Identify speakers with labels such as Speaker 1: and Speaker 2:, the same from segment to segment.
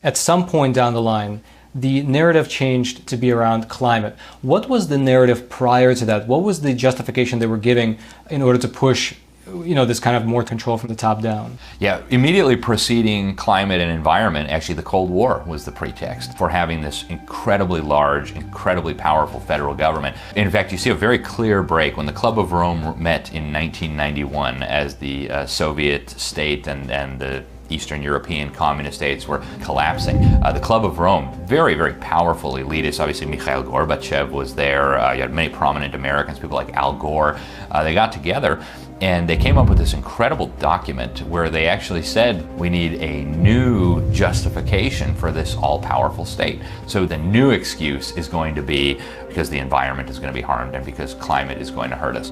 Speaker 1: At some point down the line, the narrative changed to be around climate. What was the narrative prior to that? What was the justification they were giving in order to push, this kind of more control from the top down?
Speaker 2: Yeah, immediately preceding climate and environment, actually the Cold War was the pretext for having this incredibly large, incredibly powerful federal government. In fact, you see a very clear break when the Club of Rome met in 1991 as the Soviet state and the Eastern European communist states were collapsing. The Club of Rome, very, very powerful elitists. Obviously, Mikhail Gorbachev was there. You had many prominent Americans, people like Al Gore. They got together and they came up with this incredible document where they actually said we need a new justification for this all-powerful state. So the new excuse is going to be because the environment is going to be harmed and because climate is going to hurt us.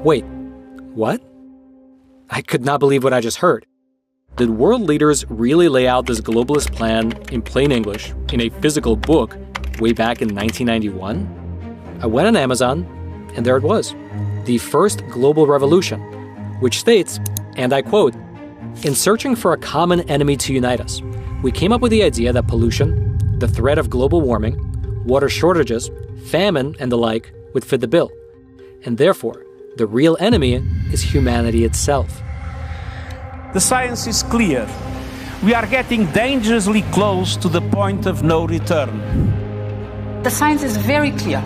Speaker 1: Wait, what? I could not believe what I just heard. Did world leaders really lay out this globalist plan in plain English in a physical book way back in 1991? I went on Amazon, and there it was, The First Global Revolution, which states, and I quote, "In searching for a common enemy to unite us, we came up with the idea that pollution, the threat of global warming, water shortages, famine, and the like would fit the bill. And therefore, the real enemy is humanity itself."
Speaker 3: The science is clear. We are getting dangerously close to the point of no return.
Speaker 4: The science is very clear.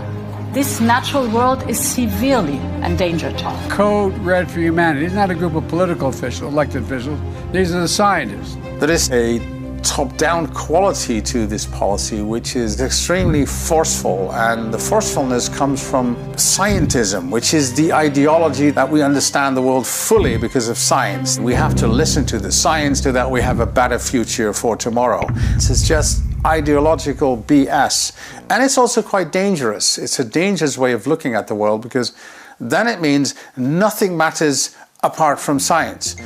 Speaker 4: This natural world is severely endangered.
Speaker 5: Code Red for Humanity is not a group of political officials, elected officials. These are the scientists.
Speaker 6: There is a top-down quality to this policy which is extremely forceful, and the forcefulness comes from scientism, which is the ideology that we understand the world fully because of science. We have to listen to the science so that we have a better future for tomorrow. This is just ideological BS, and it's also quite dangerous. It's a dangerous way of looking at the world because then it means nothing matters apart from science.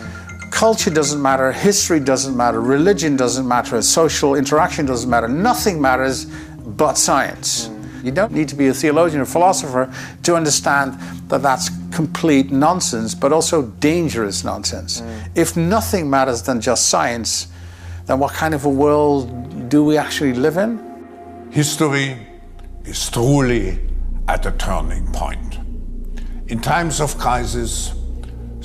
Speaker 6: Culture doesn't matter, history doesn't matter, religion doesn't matter, social interaction doesn't matter, nothing matters but science. You don't need to be a theologian or philosopher to understand that that's complete nonsense, but also dangerous nonsense. If nothing matters than just science, then what kind of a world do we actually live in?
Speaker 7: History is truly at a turning point. In times of crisis,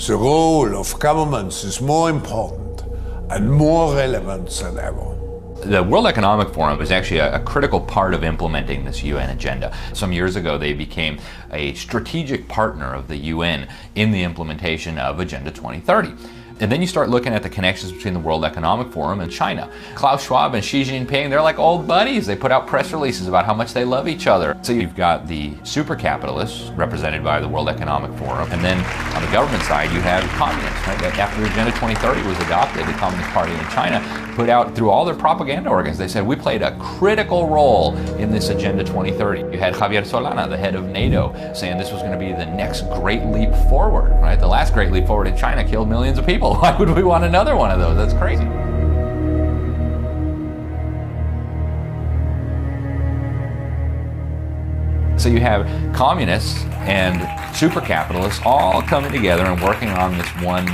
Speaker 7: the role of governments is more important and more relevant than ever.
Speaker 2: The World Economic Forum is actually a critical part of implementing this UN agenda. Some years ago, they became a strategic partner of the UN in the implementation of Agenda 2030. And then you start looking at the connections between the World Economic Forum and China. Klaus Schwab and Xi Jinping, they're like old buddies. They put out press releases about how much they love each other. So you've got the super capitalists represented by the World Economic Forum. And then on the government side, you have communists. Right? After Agenda 2030 was adopted, the Communist Party in China put out through all their propaganda organs, they said, we played a critical role in this Agenda 2030. You had Javier Solana, the head of NATO, saying this was going to be the next great leap forward. Right? The last great leap forward in China killed millions of people. Why would we want another one of those? That's crazy. So you have communists and super capitalists all coming together and working on this one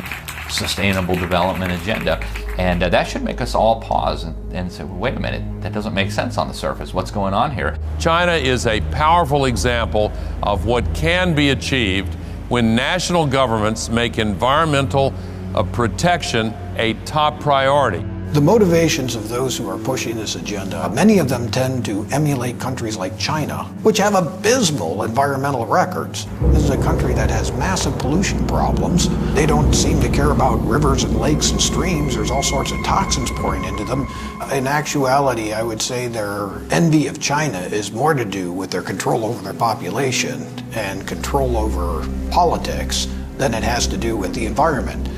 Speaker 2: sustainable development agenda. And that should make us all pause and say, well, wait a minute, that doesn't make sense on the surface. What's going on here?
Speaker 8: China is a powerful example of what can be achieved when national governments make environmental protection a top priority.
Speaker 9: The motivations of those who are pushing this agenda, many of them tend to emulate countries like China, which have abysmal environmental records. This is a country that has massive pollution problems. They don't seem to care about rivers and lakes and streams. There's all sorts of toxins pouring into them. In actuality, I would say their envy of China is more to do with their control over their population and control over politics than it has to do with the environment.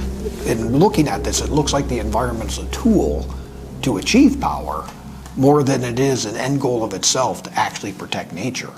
Speaker 9: In looking at this, it looks like the environment's a tool to achieve power more than it is an end goal of itself to actually protect nature.